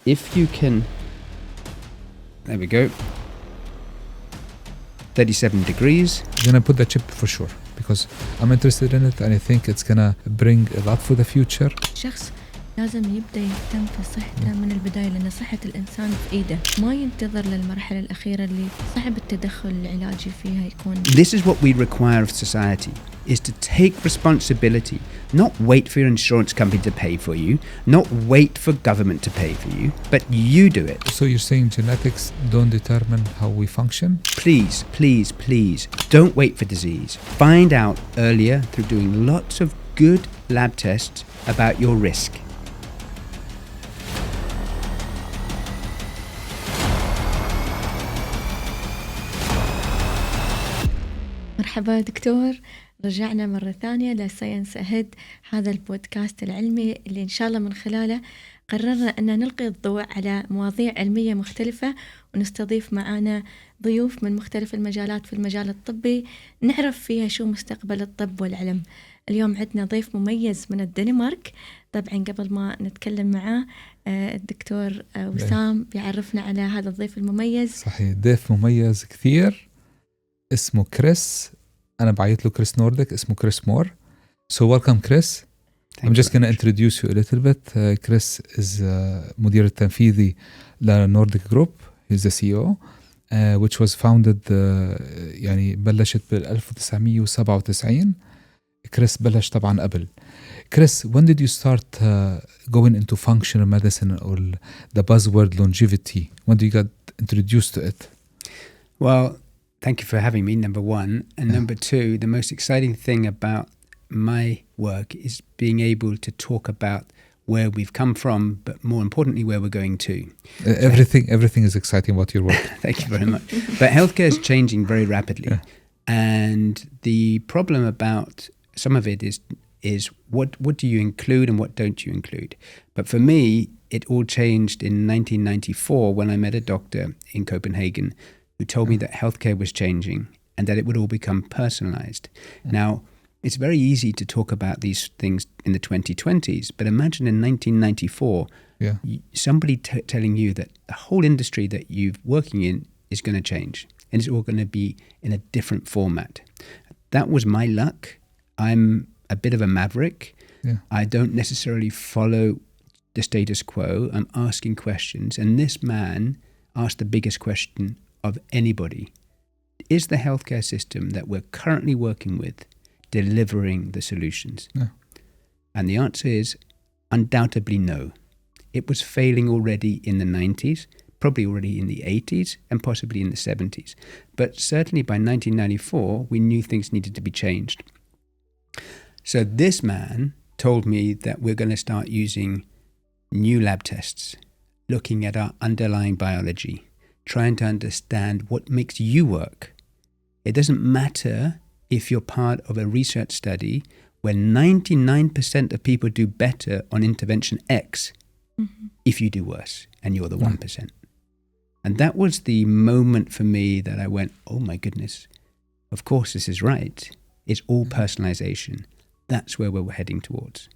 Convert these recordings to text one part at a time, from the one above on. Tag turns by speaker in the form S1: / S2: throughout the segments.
S1: if you can, there we go, 37 degrees.
S2: I'm gonna put the chip for sure because I'm interested in it and I think it's gonna bring a lot for the future.
S3: شخص لازم يبدأ يهتم في صحته من البداية لأن صحة الإنسان في إيده ما ينتظر للمرحلة الأخيرة اللي صعب التدخل العلاجي فيها يكون.
S1: This is what we require of society, is to take responsibility, not wait for your insurance company to pay for you, not wait for government to pay for you, but you do it.
S2: So you're saying genetics don't determine how we function?
S1: Please, please, please, don't wait for disease. Find out earlier through doing lots of good lab tests about your risk.
S3: مرحبا دكتور، رجعنا مرة ثانية لساينس أهيد، هذا البودكاست العلمي اللي إن شاء الله من خلاله قررنا أن نلقي الضوء على مواضيع علمية مختلفة ونستضيف معنا ضيوف من مختلف المجالات في المجال الطبي نعرف فيها شو مستقبل الطب والعلم. اليوم عندنا ضيف مميز من الدنمارك. طبعا قبل ما نتكلم معاه الدكتور وسام بيعرفنا على هذا الضيف المميز.
S2: صحيح، ضيف مميز كثير اسمه كريس. أنا بعيط له كريس نوردك، اسمه كريس مور. So welcome Chris. I'm just going to introduce you a little bit. Chris is مدير التنفيذي لنوردك جروب. He's the CEO, which was founded يعني بلشت بال 1997. كريس بلش طبعا قبل. Chris, when did you start going into functional medicine or the buzzword longevity? When did you get introduced to it?
S1: Well, thank you for having me, number one. And number two, the most exciting thing about my work is being able to talk about where we've come from, but more importantly, where we're going to.
S2: Everything is exciting about your work.
S1: Thank you very much. But healthcare is changing very rapidly. Yeah. And the problem about some of it is what do you include and what don't you include? But for me, it all changed in 1994 when I met a doctor in Copenhagen who told me that healthcare was changing and that it would all become personalized. Now, it's very easy to talk about these things in the 2020s, but imagine in 1994, somebody telling you that the whole industry that you're working in is going to change and it's all going to be in a different format. That was my luck. I'm a bit of a maverick. Yeah. I don't necessarily follow the status quo. I'm asking questions. And this man asked the biggest question of anybody. Is the healthcare system that we're currently working with delivering the solutions?
S2: Yeah.
S1: And the answer is undoubtedly no. It was failing already in the 90s, probably already in the 80s, and possibly in the 70s. But certainly by 1994, we knew things needed to be changed. So this man told me that we're going to start using new lab tests, looking at our underlying biology, trying to understand what makes you work. It doesn't matter if you're part of a research study where 99% of people do better on intervention X if you do worse and you're the 1%. And that was the moment for me that I went, oh my goodness, of course this is right. It's all personalization. That's where we're heading towards.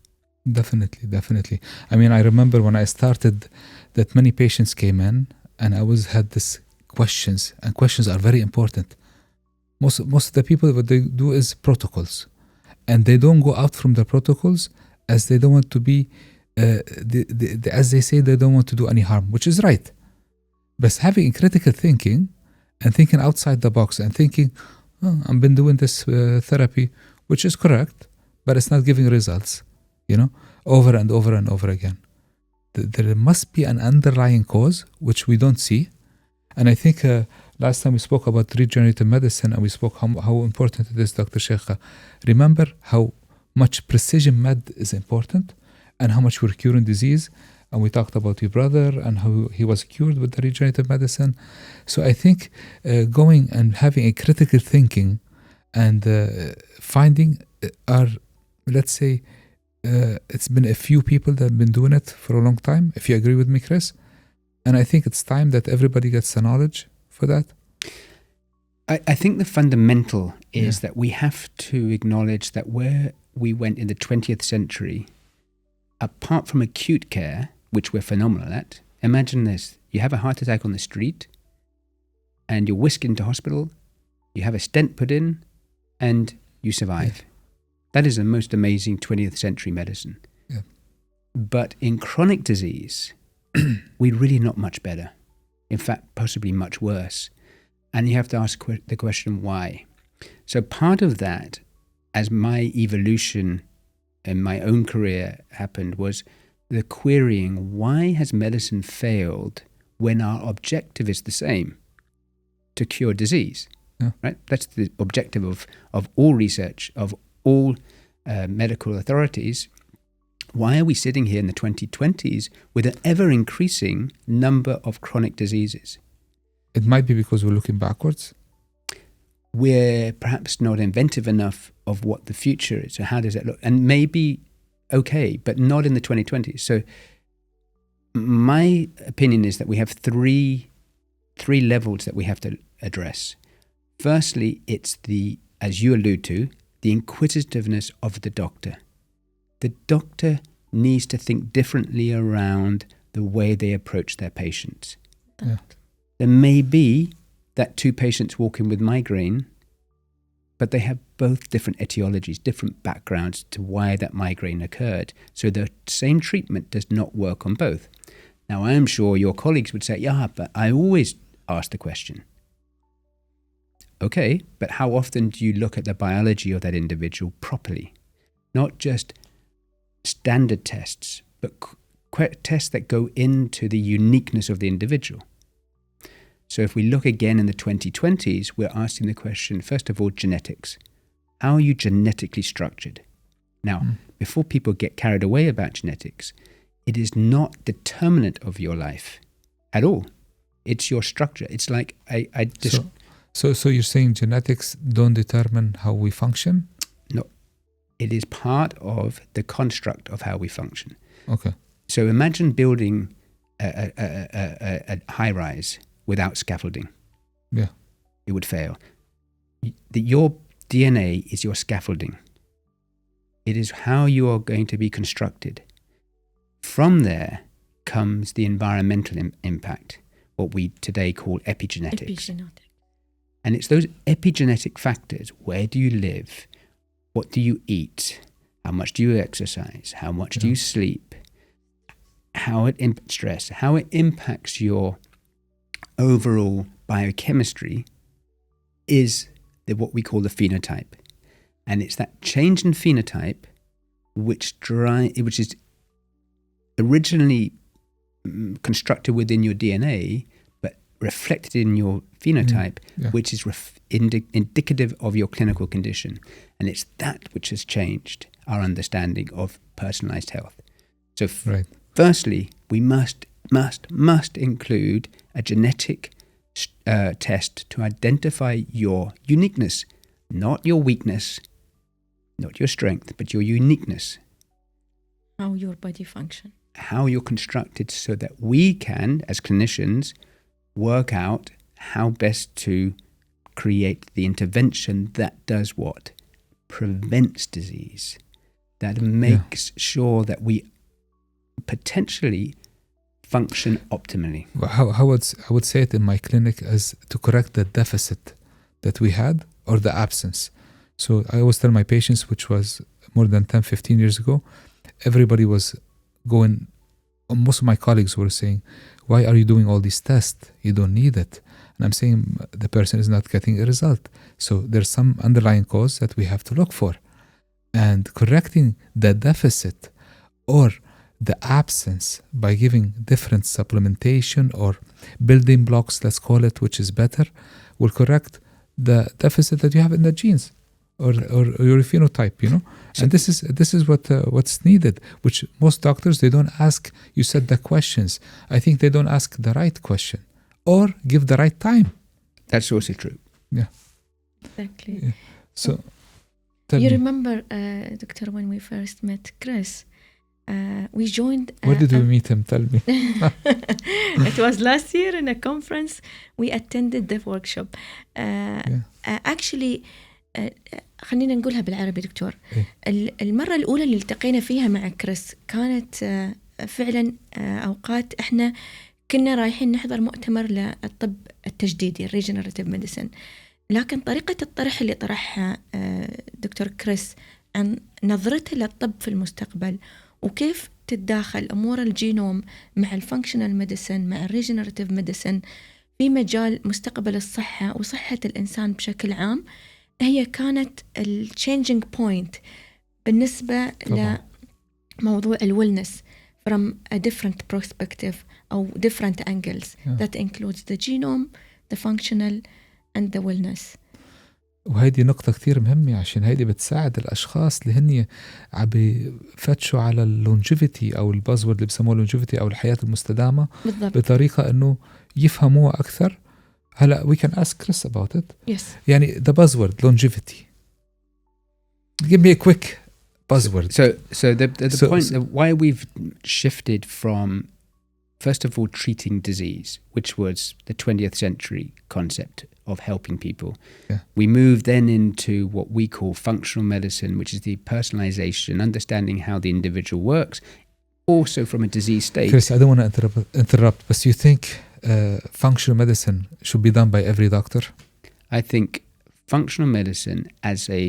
S2: Definitely. I mean, I remember when I started that many patients came in and I had this questions, and questions are very important. Most of the people, what they do is protocols, and they don't go out from the protocols as they don't want to be, as they say, they don't want to do any harm, which is right. But having critical thinking and thinking outside the box and thinking, I've been doing this therapy, which is correct, but it's not giving results, over and over and over again. There must be an underlying cause, which we don't see. And I think last time we spoke about regenerative medicine and we spoke how important it is, Dr. Shaikha. Remember how much precision med is important and how much we're curing disease. And we talked about your brother and how he was cured with the regenerative medicine. So I think going and having a critical thinking and finding let's say, it's been a few people that have been doing it for a long time, if you agree with me, Chris. And I think it's time that everybody gets the knowledge for that.
S1: I think the fundamental is that we have to acknowledge that where we went in the 20th century, apart from acute care, which we're phenomenal at, Imagine this. You have a heart attack on the street and you're whisked into hospital, you have a stent put in, and you survive. That is the most amazing 20th century medicine.
S2: Yeah.
S1: But in chronic disease, we're really not much better. In fact, possibly much worse. And you have to ask the question, why? So part of that, as my evolution in my own career happened, was the querying, why has medicine failed when our objective is the same, to cure disease?
S2: Yeah.
S1: Right? That's the objective of all research, of all medical authorities. Why are we sitting here in the 2020s with an ever-increasing number of chronic diseases?
S2: It might be because we're looking backwards.
S1: We're perhaps not inventive enough of what the future is. So how does that look? And maybe okay, but not in the 2020s. So my opinion is that we have three levels that we have to address. Firstly, it's the, as you allude to, the inquisitiveness of the doctor. The doctor needs to think differently around the way they approach their patients.
S2: Yeah.
S1: There may be that two patients walk in with migraine, but they have both different etiologies, different backgrounds to why that migraine occurred. So the same treatment does not work on both. Now, I am sure your colleagues would say, yeah, but I always ask the question. Okay, but how often do you look at the biology of that individual properly? Not just standard tests, but tests that go into the uniqueness of the individual. So if we look again in the 2020s, we're asking the question, first of all, genetics. How are you genetically structured? Now, before people get carried away about genetics, it is not determinant of your life at all. It's your structure. It's like
S2: So you're saying genetics don't determine how we function?
S1: No, it is part of the construct of how we function.
S2: Okay.
S1: So imagine building a high-rise without scaffolding.
S2: Yeah.
S1: It would fail. Your DNA is your scaffolding. It is how you are going to be constructed. From there comes the environmental impact, what we today call epigenetics. And it's those epigenetic factors. Where do you live? What do you eat? How much do you exercise? How much do you sleep? How it stress, how it impacts your overall biochemistry is what we call the phenotype. And it's that change in phenotype which is originally constructed within your DNA, but reflected in your phenotype, which is indicative of your clinical condition. And it's that which has changed our understanding of personalized health. So firstly, we must include a genetic test to identify your uniqueness, not your weakness, not your strength, but your uniqueness.
S3: How your body functions.
S1: How you're constructed, so that we can, as clinicians, work out how best to create the intervention that does what? Prevents disease. That makes sure that we potentially function optimally.
S2: I would say it in my clinic as to correct the deficit that we had or the absence. So I always tell my patients, which was more than 10, 15 years ago, everybody was going, most of my colleagues were saying, why are you doing all these tests? You don't need it. And I'm saying the person is not getting a result. So there's some underlying cause that we have to look for. And correcting the deficit or the absence by giving different supplementation or building blocks, let's call it, which is better, will correct the deficit that you have in the genes or your phenotype, you know. And this is what's needed, which most doctors, they don't ask. You said the questions. I think they don't ask the right question or give the right time.
S1: That's also true.
S2: Yeah.
S3: Exactly.
S2: Yeah. So
S3: you remember, Doctor, when we first met Chris, we joined.
S2: Where did we meet him? Tell me.
S3: It was last year in a conference. We attended the workshop. Actually, خلينا نقولها بالعربي دكتور. المرة الأولى اللي التقينا فيها مع كريس كانت فعلا أوقات إحنا كنا رايحين نحضر مؤتمر للطب التجديدي regenerative medicine، لكن طريقة الطرح اللي طرحها دكتور كريس عن نظرته للطب في المستقبل وكيف تتداخل أمور الجينوم مع الفانكشنال ميديسن مع الريجنراتيف ميديسن في مجال مستقبل الصحة وصحة الإنسان بشكل عام، هي كانت الchanging point بالنسبة لموضوع الويلنس from a different perspective أو different angles that includes the genome, the functional and the wellness.
S2: وهيدي نقطة كتير مهمة، عشان هيدي بتساعد الأشخاص اللي هن عم بفتشوا على اللونجيفيتي أو البازورد اللي بسموه اللونجيفيتي أو الحياة المستدامة
S3: بالضبط.
S2: بطريقة إنه يفهموها أكثر. هلا we can ask Chris about it.
S3: Yes.
S2: يعني the buzzword longevity. Give me a quick buzzword.
S1: So the point of why we've shifted from, first of all, treating disease, which was the 20th century concept of helping people.
S2: Yeah.
S1: We moved then into what we call functional medicine, which is the personalization, understanding how the individual works, also from a disease state.
S2: Chris, I don't want to interrupt, but you think functional medicine should be done by every doctor?
S1: I think functional medicine as a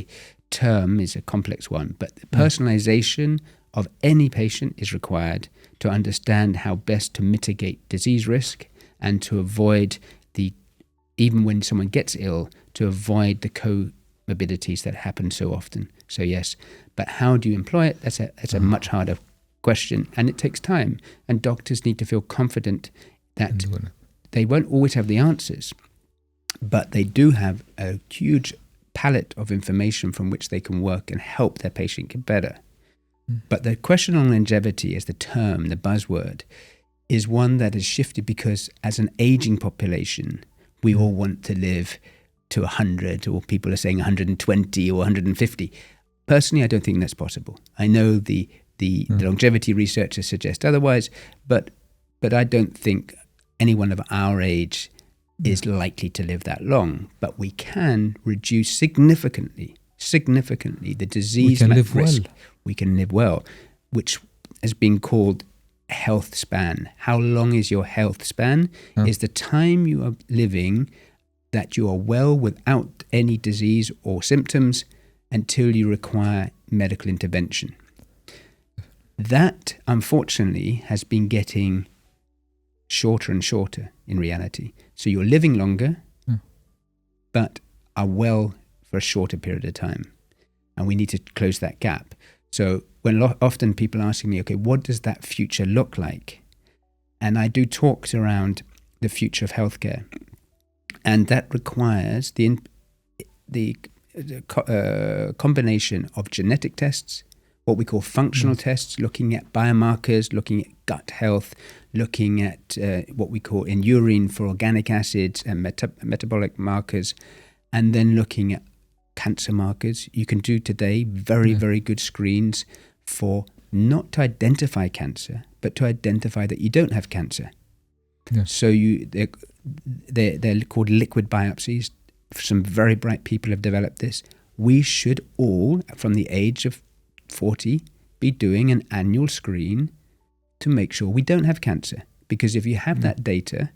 S1: term is a complex one, but the personalization of any patient is required to understand how best to mitigate disease risk and to avoid even when someone gets ill, to avoid the comorbidities that happen so often. So yes, but how do you employ it? That's a much harder question, and it takes time. And doctors need to feel confident that they won't always have the answers, but they do have a huge palette of information from which they can work and help their patient get better. But the question on longevity as the term, the buzzword, is one that has shifted because as an aging population, we all want to live to 100, or people are saying 120 or 150. Personally, I don't think that's possible. I know the longevity researchers suggest otherwise, but I don't think anyone of our age is likely to live that long. But we can reduce significantly the disease risk.
S2: Well.
S1: We can live well, which has been called health span. How long is your health span? Is the time you are living that you are well without any disease or symptoms until you require medical intervention. That, unfortunately, has been getting shorter and shorter in reality. So you're living longer, but are well for a shorter period of time. And we need to close that gap. So when often people are asking me, okay, what does that future look like? And I do talks around the future of healthcare. And that requires the combination of genetic tests, what we call functional tests, looking at biomarkers, looking at gut health, looking at what we call in urine for organic acids and metabolic markers, and then looking at cancer markers. You can do today very good screens for not to identify cancer, but to identify that you don't have cancer.
S2: Yeah.
S1: So they're called liquid biopsies. Some very bright people have developed this. We should all, from the age of 40, be doing an annual screen to make sure we don't have cancer. Because if you have that data,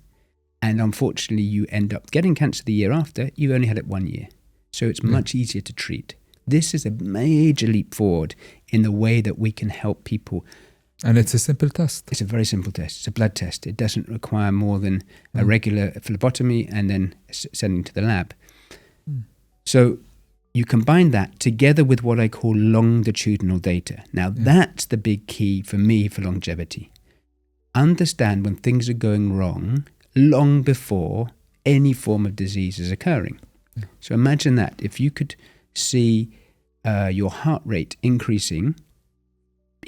S1: and unfortunately you end up getting cancer the year after, you only had it 1 year. So it's much easier to treat. This is a major leap forward in the way that we can help people.
S2: And it's a simple test.
S1: It's a very simple test. It's a blood test. It doesn't require more than a regular phlebotomy and then sending to the lab. So you combine that together with what I call longitudinal data. Now that's the big key for me for longevity. Understand when things are going wrong long before any form of disease is occurring. So imagine that if you could see your heart rate increasing,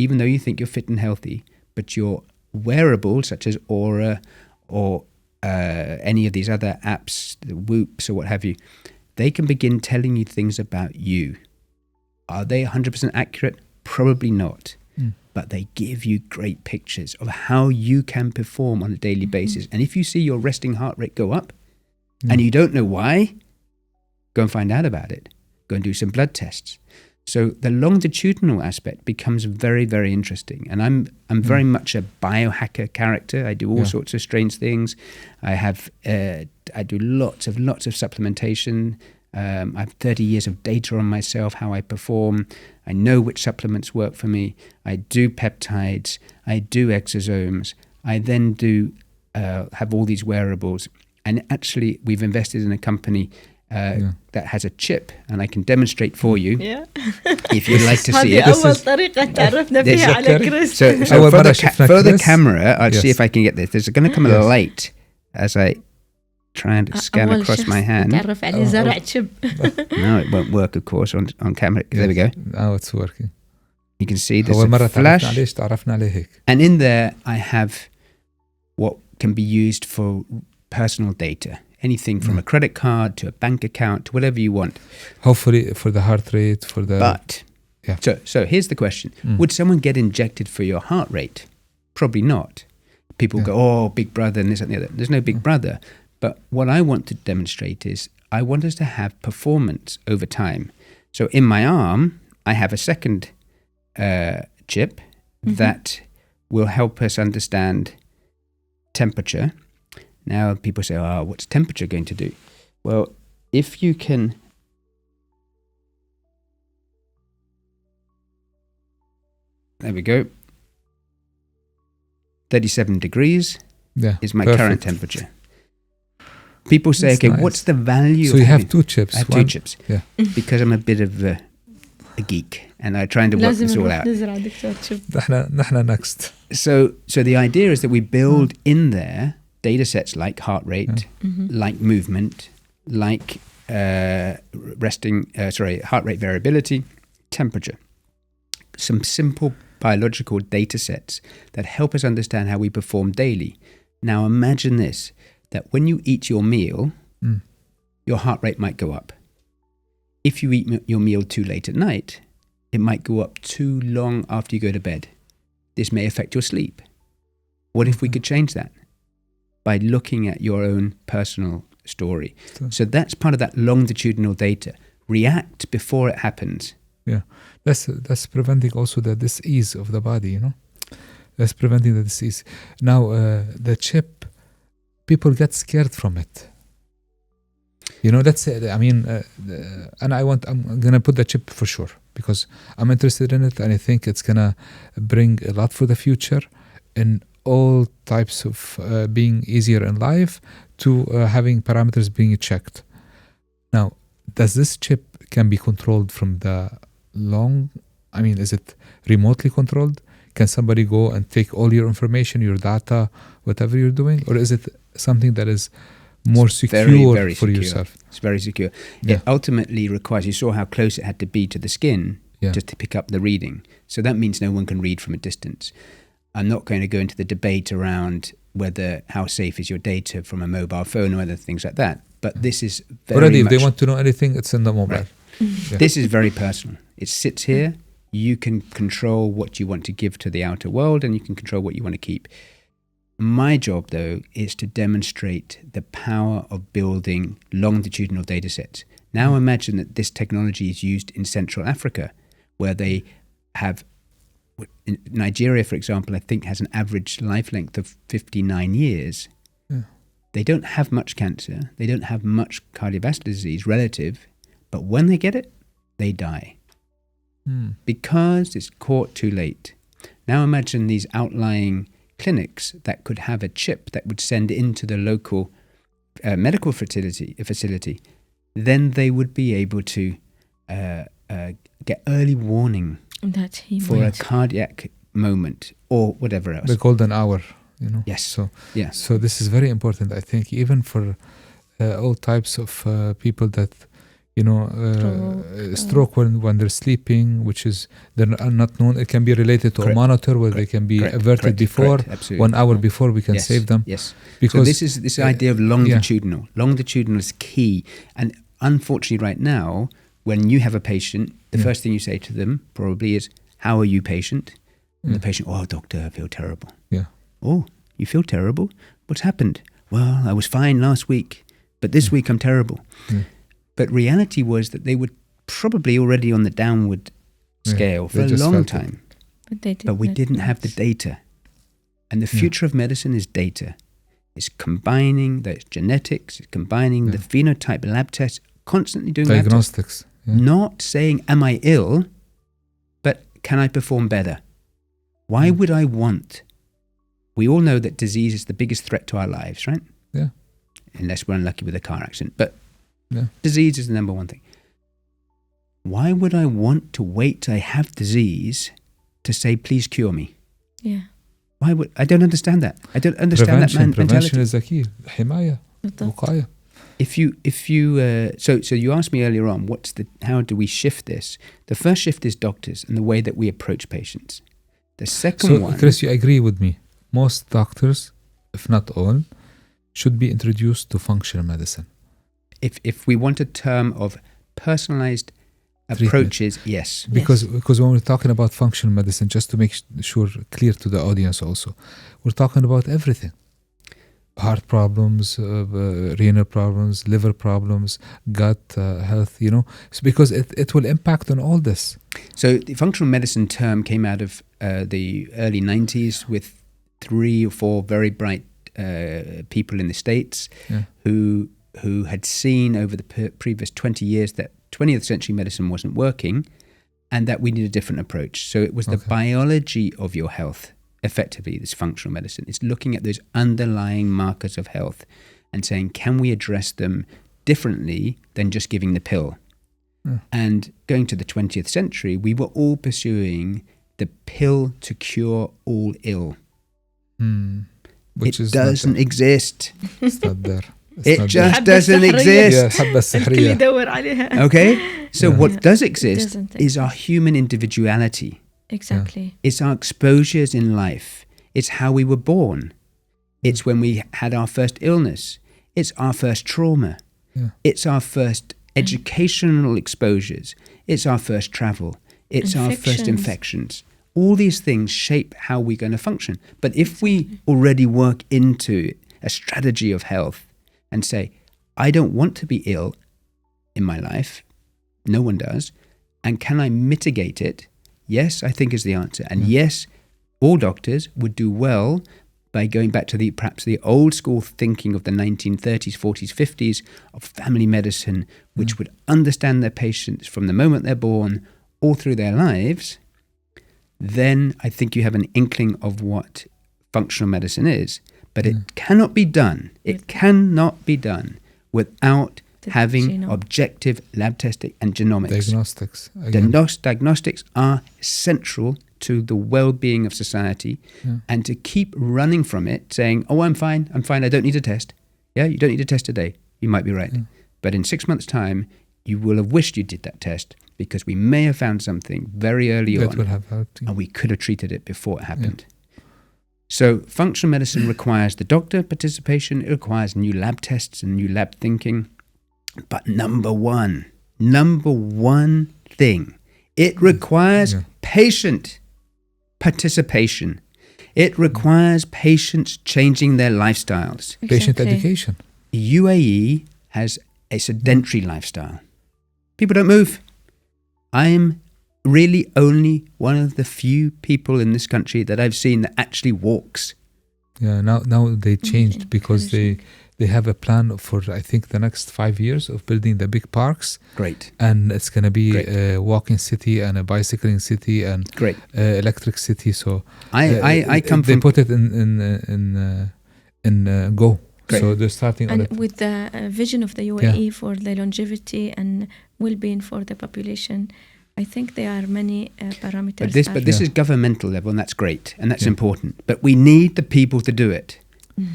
S1: even though you think you're fit and healthy, but your wearables such as Aura or any of these other apps, the Whoops or what have you, they can begin telling you things about you. Are they 100% accurate? Probably not. But they give you great pictures of how you can perform on a daily basis. And if you see your resting heart rate go up and you don't know why, go and find out about it. Go and do some blood tests. So the longitudinal aspect becomes very, very interesting. And I'm very much a biohacker character. I do all sorts of strange things. I do lots of supplementation. I have 30 years of data on myself, how I perform. I know which supplements work for me. I do peptides. I do exosomes. I then do have all these wearables. And actually, we've invested in a company that has a chip, and I can demonstrate for you if you'd like to see it.
S3: هذه أول طريقة تعرفنا فيها على كريس.
S1: So for the camera, I'll see if I can get this. There's going to come a light as I try and scan across my hand.
S3: تعرف عليه زرع chip.
S1: No, it won't work, of course, on camera. There we go.
S2: Now it's working.
S1: You can see there's
S2: أول مرة
S1: a flash.
S2: تعرفنا عليه هيك.
S1: And in there, I have what can be used for personal data. Anything from a credit card to a bank account to whatever you want.
S2: Hopefully for the heart rate, for the...
S1: But, so here's the question. Would someone get injected for your heart rate? Probably not. People go, oh, big brother and this and the other. There's no big brother. But what I want to demonstrate is I want us to have performance over time. So in my arm, I have a second chip that will help us understand temperature. Now people say, oh, what's temperature going to do? Well, if you can... There we go. 37 degrees is my current temperature. People say, okay, what's the value?
S2: So you have two chips.
S1: I have two chips. Yeah. Because I'm a bit of a geek and I'm trying to work this all out.
S2: نحن next.
S1: So the idea is that we build in there data sets like heart rate, like movement, like heart rate variability, temperature. Some simple biological data sets that help us understand how we perform daily. Now imagine this, that when you eat your meal, your heart rate might go up. If you eat your meal too late at night, it might go up too long after you go to bed. This may affect your sleep. What if we could change that? By looking at your own personal story. So that's part of that longitudinal data. React before it happens.
S2: Yeah, that's preventing also the disease of the body, you know. That's preventing the disease. Now, the chip, people get scared from it. You know, that's it. I mean, and I'm gonna put the chip for sure because I'm interested in it, and I think it's gonna bring a lot for the future in all types of being easier in life to having parameters being checked. Now, does this chip can be controlled from the is it remotely controlled? Can somebody go and take all your information, your data, whatever you're doing? Or is it something that is more secure
S1: very
S2: for
S1: secure.
S2: yourself?
S1: It's very secure. It ultimately requires, you saw how close it had to be to the skin just to pick up the reading. So that means no one can read from a distance. I'm not going to go into the debate around how safe is your data from a mobile phone or other things like that. But this is very
S2: already,
S1: much...
S2: if they want to know anything, it's in the mobile.
S1: Right. This is very personal. It sits here. You can control what you want to give to the outer world and you can control what you want to keep. My job, though, is to demonstrate the power of building longitudinal data sets. Now imagine that this technology is used in Central Africa, where they have... In Nigeria, for example, I think has an average life length of 59 years. Yeah. They don't have much cancer. They don't have much cardiovascular disease relative. But when they get it, they die. Because it's caught too late. Now imagine these outlying clinics that could have a chip that would send into the local medical facility. Then they would be able to get early warning for a cardiac moment or whatever else.
S2: The golden hour, you know.
S1: Yes.
S2: So this is very important, I think, even for all types of people that, you know, stroke when they're sleeping, which is they're not known. It can be related to a monitor where they can be averted before. 1 hour before we can save them.
S1: Yes.
S2: Because
S1: so this is this idea of longitudinal. Yeah. Longitudinal is key. And unfortunately right now, when you have a patient, the first thing you say to them probably is, how are you, patient? And the patient, oh, doctor, I feel terrible.
S2: Yeah.
S1: Oh, you feel terrible? What's happened? Well, I was fine last week, but this week I'm terrible. But reality was that they were probably already on the downward scale for a
S2: just
S1: long
S2: felt it.
S1: time.
S3: But
S1: But we didn't have the data. And the future of medicine is data. It's combining the genetics, it's combining the phenotype lab tests, constantly doing lab tests.
S2: Diagnostics. Yeah.
S1: Not saying, am I ill, but can I perform better? Why would I want? We all know that disease is the biggest threat to our lives, right?
S2: Yeah.
S1: Unless we're unlucky with a car accident. But
S2: Yeah.
S1: disease is the number one thing. Why would I want to wait till I have disease to say, please cure me?
S3: Yeah.
S1: Why would I don't understand that. I don't understand that
S2: Prevention
S1: mentality.
S2: is the key. حماية.
S3: بالضبط.
S2: وقاية.
S1: If you so you asked me earlier on, how do we shift this? The first shift is doctors and the way that we approach patients. The second
S2: So,
S1: one,
S2: Chris, you agree with me? Most doctors, if not all, should be introduced to functional medicine.
S1: if we want a term of personalized approaches, yes.
S2: Because when we're talking about functional medicine, just to make sure clear to the audience also, we're talking about everything. Heart problems, renal problems, liver problems, gut health, It's because it will impact on all this.
S1: So the functional medicine term came out of the early 90s with 3 or 4 very bright people in the States who had seen over the previous 20 years that 20th century medicine wasn't working and that we need a different approach. So it was the biology of your health, effectively, this functional medicine. It's looking at those underlying markers of health and saying, can we address them differently than just giving the pill? And going to the 20th century, we were all pursuing the pill to cure all ill.
S2: Which
S1: it doesn't exist.
S2: It's not there.
S1: It just doesn't exist.
S3: الكل يدور عليها.
S1: Okay? So what does exist is our human individuality.
S3: Exactly.
S1: It's our exposures in life. It's how we were born. It's when we had our first illness. It's our first trauma. It's our first educational exposures. It's our first travel. It's our first infections. All these things shape how we're going to function. But if we already work into a strategy of health and say, I don't want to be ill in my life, no one does, and can I mitigate it? Yes, I think is the answer. And yes, all doctors would do well by going back to perhaps the old school thinking of the 1930s, 40s, 50s of family medicine, which would understand their patients from the moment they're born all through their lives. Then I think you have an inkling of what functional medicine is. But it cannot be done. It cannot be done without having objective lab testing and genomics.
S2: Diagnostics.
S1: Diagnostics are central to the well-being of society. And to keep running from it, saying, oh, I'm fine, I don't need a test. Yeah, you don't need a test today. You might be right. But in 6 months' time, you will have wished you did that test because we may have found something very early on.
S2: That would have helped you.
S1: And we could have treated it before it happened. So functional medicine requires the doctor participation. It requires new lab tests and new lab thinking. But number one thing, it requires patient participation. It requires patients changing their lifestyles.
S2: Patient education.
S1: UAE has a sedentary lifestyle. People don't move. I'm really only one of the few people in this country that I've seen that actually walks.
S2: Yeah, now they changed because they have a plan for, I think, the next 5 years of building the big parks.
S1: Great.
S2: And it's going to be a walking city and a bicycling city and electric city. So
S1: I come
S2: they
S1: from...
S2: put it in Go.
S1: Great.
S2: So they're starting on it.
S3: And with the vision of the UAE for the longevity and well-being for the population, I think there are many parameters.
S1: But this is governmental level, and that's great, and that's important. But we need the people to do it.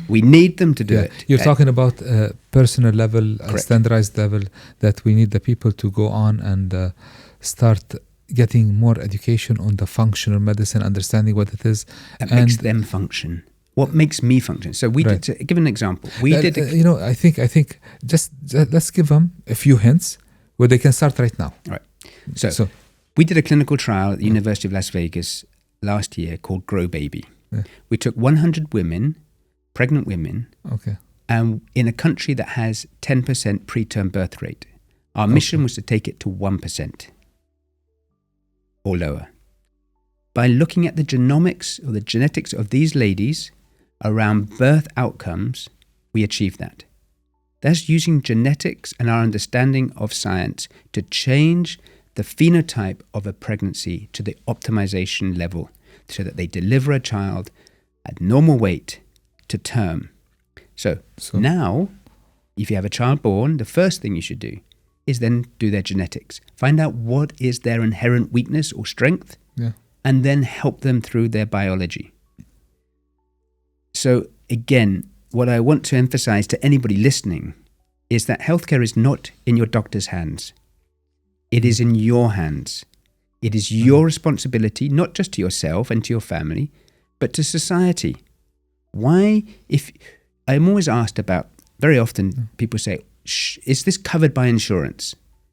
S1: We need them to do it.
S2: You're talking about personal level, standardized level, that we need the people to go on and start getting more education on the functional medicine, understanding what it is.
S1: That makes them function. What makes me function? So we did, to give an example.
S2: I think just let's give them a few hints where they can start right now.
S1: Right. So we did a clinical trial at the University of Las Vegas last year called Grow Baby. We took 100 women, pregnant women, and in a country that has 10% preterm birth rate. Our mission was to take it to 1%. or lower. By looking at the genomics or the genetics of these ladies around birth outcomes, we achieve that. That's using genetics and our understanding of science to change the phenotype of a pregnancy to the optimization level so that they deliver a child at normal weight to term. So now, if you have a child born, the first thing you should do is then do their genetics. Find out what is their inherent weakness or strength, and then help them through their biology. So again, what I want to emphasize to anybody listening is that healthcare is not in your doctor's hands. It is in your hands. It is your responsibility, not just to yourself and to your family, but to society. Why, if I'm always asked about, very often people say, is this covered by insurance?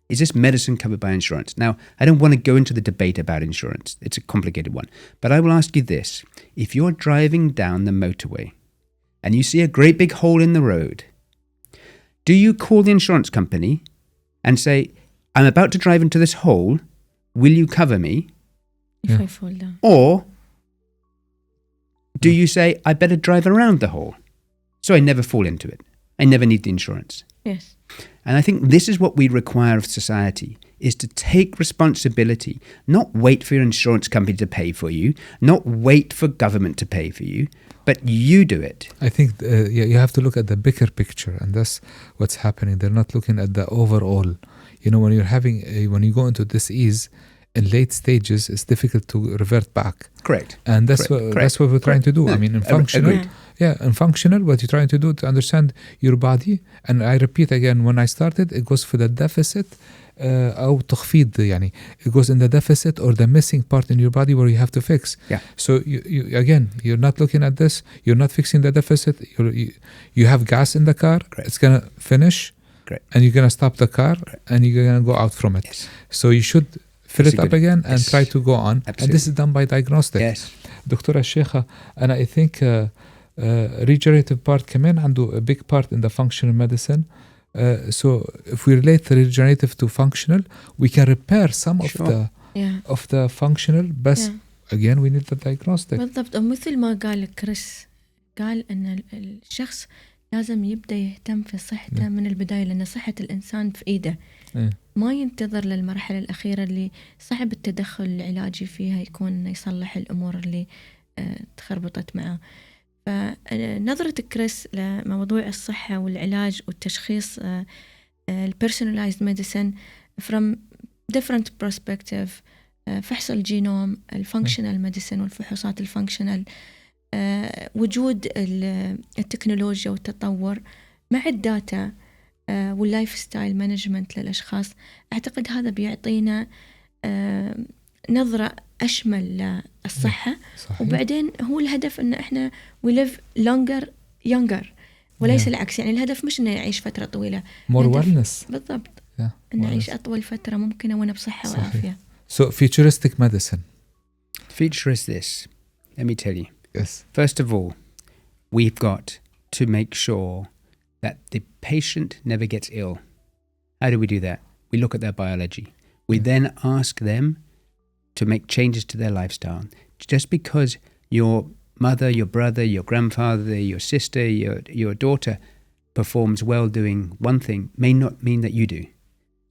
S1: Is this medicine covered by insurance? Now, I don't want to go into the debate about insurance. It's a complicated one. But I will ask you this. If you're driving down the motorway and you see a great big hole in the road, do you call the insurance company and say, I'm about to drive into this hole, will you cover me?
S3: If I fall down.
S1: Or do you say, I better drive around the hole so I never fall into it? I never need the insurance.
S3: Yes.
S1: And I think this is what we require of society, is to take responsibility, not wait for your insurance company to pay for you, not wait for government to pay for you, but you do it.
S2: I think you have to look at the bigger picture, and that's what's happening. They're not looking at the overall. You know, when you're having, when you go into disease, in late stages, it's difficult to revert back.
S1: Correct.
S2: And that's what we're trying to do. I mean, in functional, in functional, what you're trying to do to understand your body. And I repeat again, when I started, it goes for the deficit, أو تخفيض يعني. It goes in the deficit or the missing part in your body where you have to fix.
S1: Yeah.
S2: So you again, you're not looking at this. You're not fixing the deficit. You have gas in the car.
S1: Correct.
S2: It's gonna finish.
S1: Correct.
S2: And you're gonna stop the car.
S1: Correct.
S2: And you're gonna go out from it.
S1: Yes.
S2: So you should fill it up again and
S1: Yes.
S2: try to go on.
S1: Absolutely.
S2: And this is done by diagnostic.
S1: Yes.
S2: Dr. Shaikha, and I think regenerative part كمان عنده a big part in the functional medicine. So if we relate the regenerative to functional, we can repair some of the functional, but again we need the diagnostic.
S3: بالضبط. ومثل ما قال كريس، قال أن الشخص لازم يبدأ يهتم في صحته من البداية، لأن صحة الإنسان في إيده. ما ينتظر للمرحلة الأخيرة اللي صعب التدخل العلاجي فيها، يكون يصلح الأمور اللي تخربطت معه. فنظرة كريس لموضوع الصحة والعلاج والتشخيص personalized medicine from different perspective، فحص الجينوم، الفانكشنال ميديسن والفحوصات الفانكشنال، وجود التكنولوجيا والتطور مع الداتا واللايف ستايل مانجمنت للأشخاص. أعتقد هذا بيعطينا نظرة أشمل للصحة.
S2: صحيح.
S3: وبعدين هو الهدف أن إحنا we live longer younger، وليس العكس. يعني الهدف مش أن نعيش فترة طويلة،
S2: more wellness.
S3: بالضبط. أن نعيش أطول فترة ممكنة وأنا بصحة وعافية.
S2: So futuristic medicine.
S1: Future is this. Let me tell you.
S2: Yes.
S1: First of all, we've got to make sure that the patient never gets ill. How do we do that? We look at their biology. We then ask them to make changes to their lifestyle. Just because your mother, your brother, your grandfather, your sister, your daughter performs well doing one thing may not mean that you do.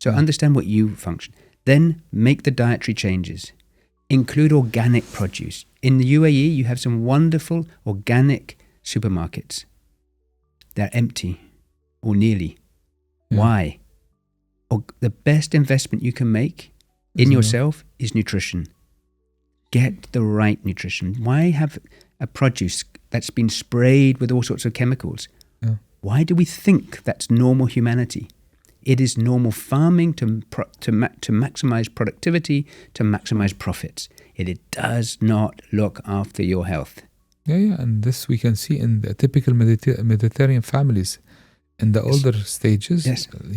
S1: So understand what you function. Then make the dietary changes. Include organic produce. In the UAE, you have some wonderful organic supermarkets. They're empty, or nearly. Why? The best investment you can make in yourself is nutrition. Get the right nutrition. Why have a produce that's been sprayed with all sorts of chemicals? Why do we think that's normal humanity? It is normal farming to maximize productivity, to maximize profits. It does not look after your health.
S2: Yeah, and this we can see in the typical Mediterranean families. In the older stages,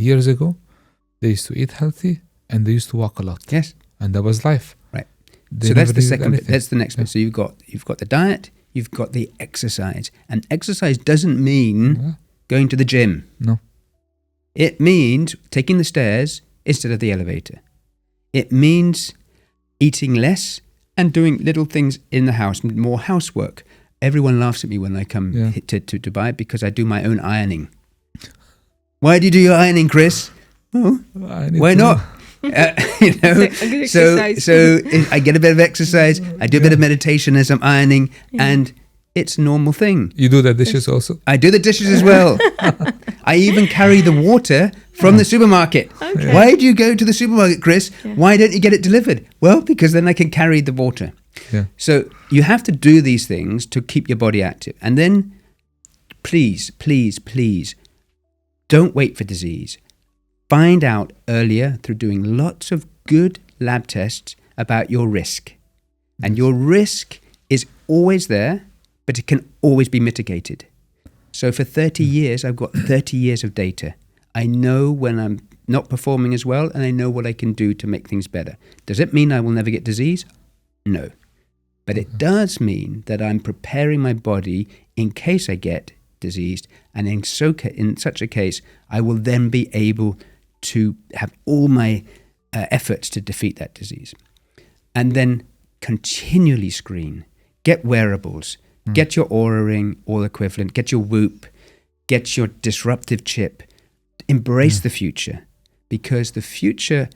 S2: years ago, they used to eat healthy and they used to walk a lot.
S1: Yes.
S2: And that was life.
S1: Right.
S2: They
S1: so that's the second bit.
S2: anything.
S1: That's the next bit. So you've got the diet, you've got the exercise. And exercise doesn't mean going to the gym.
S2: No.
S1: It means taking the stairs instead of the elevator. It means eating less and doing little things in the house, more housework. Everyone laughs at me when I come to Dubai because I do my own ironing. Why do you do your ironing, Chris? Oh, why not? So I get a bit of exercise. I do a bit of meditation as I'm ironing, and it's a normal thing.
S2: You do the dishes also?
S1: I do the dishes as well. I even carry the water from the supermarket. Okay. Why do you go to the supermarket, Chris? Yeah. Why don't you get it delivered? Well, because then I can carry the water.
S2: Yeah.
S1: So you have to do these things to keep your body active. And then please, please, please don't wait for disease. Find out earlier through doing lots of good lab tests about your risk. And your risk is always there, but it can always be mitigated. So for 30 years, I've got 30 years of data. I know when I'm not performing as well, and I know what I can do to make things better. Does it mean I will never get disease? No. But it does mean that I'm preparing my body in case I get diseased, and in such a case, I will then be able to have all my efforts to defeat that disease. And then continually screen, get wearables, get your Oura Ring or equivalent, get your Whoop, get your disruptive chip, embrace the future, because the future,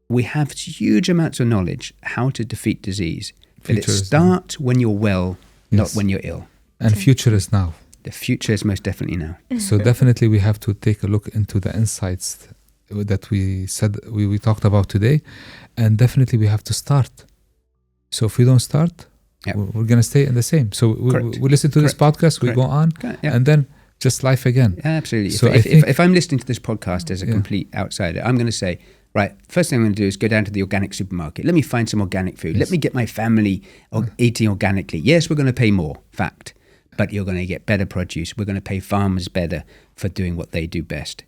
S1: we have huge amounts of knowledge how to defeat disease, but it starts when you're well, not when you're ill.
S2: And future is now.
S1: The future is most definitely now.
S2: So definitely we have to take a look into the insights that we said we talked about today, and definitely we have to start. So if we don't start, we're going to stay in the same. So we listen to this podcast, we go on, and then just life again.
S1: Absolutely. So if I'm listening to this podcast as a complete outsider, I'm going to say, right, first thing I'm going to do is go down to the organic supermarket. Let me find some organic food. Let me get my family eating organically. Yes, we're going to pay more, fact, but you're going to get better produce. We're going to pay farmers better for doing what they do best.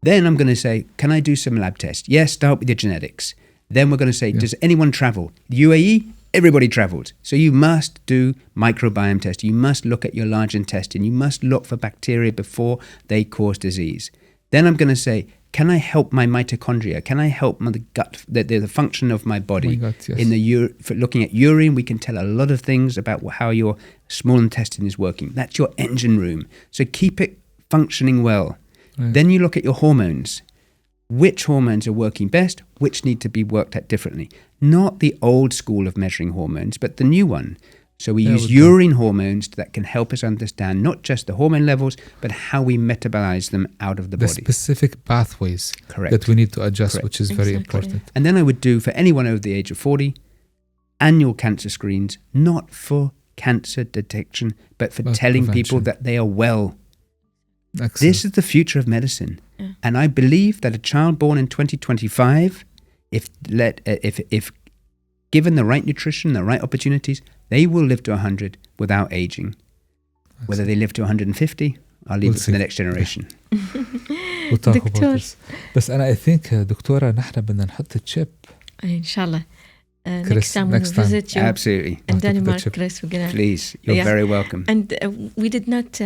S1: Then I'm going to say, can I do some lab tests? Yes, start with your genetics. Then we're going to say, does anyone travel? UAE, everybody travels. So you must do microbiome tests. You must look at your large intestine. You must look for bacteria before they cause disease. Then I'm going to say, can I help my mitochondria? Can I help the gut, the function of my body? For looking at urine, we can tell a lot of things about how your small intestine is working. That's your engine room. So keep it functioning well. Right. Then you look at your hormones. Which hormones are working best? Which need to be worked at differently? Not the old school of measuring hormones, but the new one. So we use urine hormones that can help us understand not just the hormone levels, but how we metabolize them out of the body.
S2: The specific pathways that we need to adjust, which is very important.
S1: And then I would do, for anyone over the age of 40, annual cancer screens, not for cancer detection, but for telling people that they are well. Excellent. This is the future of medicine. Yeah. And I believe that a child born in 2025, if given the right nutrition, the right opportunities, they will live to 100 without aging. Excellent. Whether they live to 150, I'll leave it to the next generation.
S2: We'll talk about this. بس أنا I think دكتورة نحن بدنا نحط الشيب.
S3: إن شاء الله. Next time we visit you.
S1: Absolutely.
S3: In Denmark, Chris, we're gonna.
S1: Please, you're very welcome.
S3: And we did not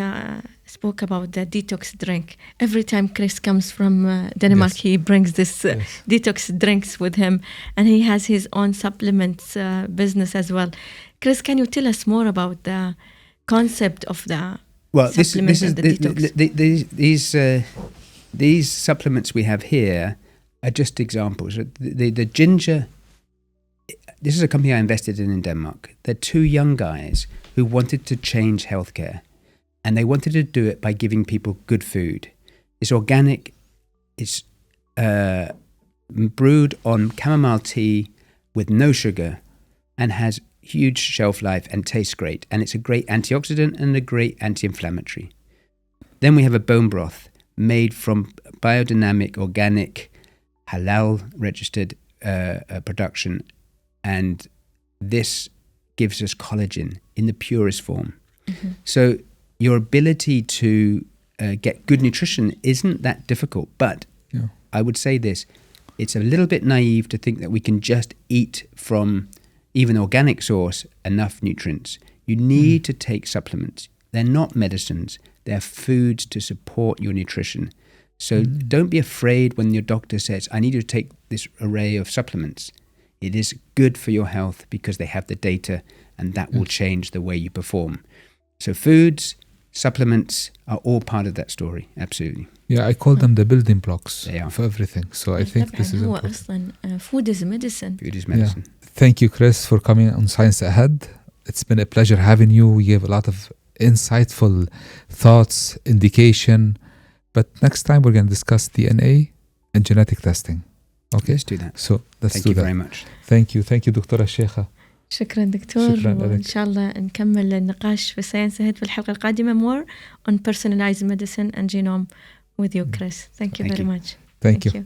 S3: spoke about the detox drink. Every time Chris comes from Denmark, he brings this detox drinks with him, and he has his own supplements business as well. Chris, can you tell us more about the concept of the supplements and the detox?
S1: These supplements we have here are just examples. The ginger. This is a company I invested in Denmark. They're two young guys who wanted to change healthcare, and they wanted to do it by giving people good food. It's organic. It's brewed on chamomile tea with no sugar and has huge shelf life and tastes great. And it's a great antioxidant and a great anti-inflammatory. Then we have a bone broth made from biodynamic, organic, halal registered production. And this gives us collagen in the purest form. Mm-hmm. So your ability to get good nutrition isn't that difficult. But I would say this, it's a little bit naive to think that we can just eat from even organic source enough nutrients. You need to take supplements. They're not medicines. They're foods to support your nutrition. So don't be afraid when your doctor says, I need you to take this array of supplements. it is good for your health because they have the data, and that will change the way you perform. So foods, supplements are all part of that story. Absolutely.
S2: Yeah, I call them the building blocks
S1: They are.
S2: for everything. So I think this is
S3: هو
S2: important.
S3: أصلا food is medicine.
S1: Food is medicine.
S2: Thank you, Chris, for coming on Science Ahead. It's been a pleasure having you. You gave a lot of insightful thoughts, indication. But next time we're going to discuss DNA and genetic testing. Okay?
S1: Let's do that.
S2: So let's
S1: Thank
S2: do
S1: you
S2: that.
S1: very much.
S2: Thank you, دكتورة شيخة.
S3: شكرا دكتور.
S2: شكراً
S3: وإن
S2: لك.
S3: شاء الله نكمل النقاش في ساينس أهيد في الحلقة القادمة more on personalized medicine and genome with you, Chris. Thank you
S1: Thank
S3: very
S1: you.
S3: much.
S2: Thank you.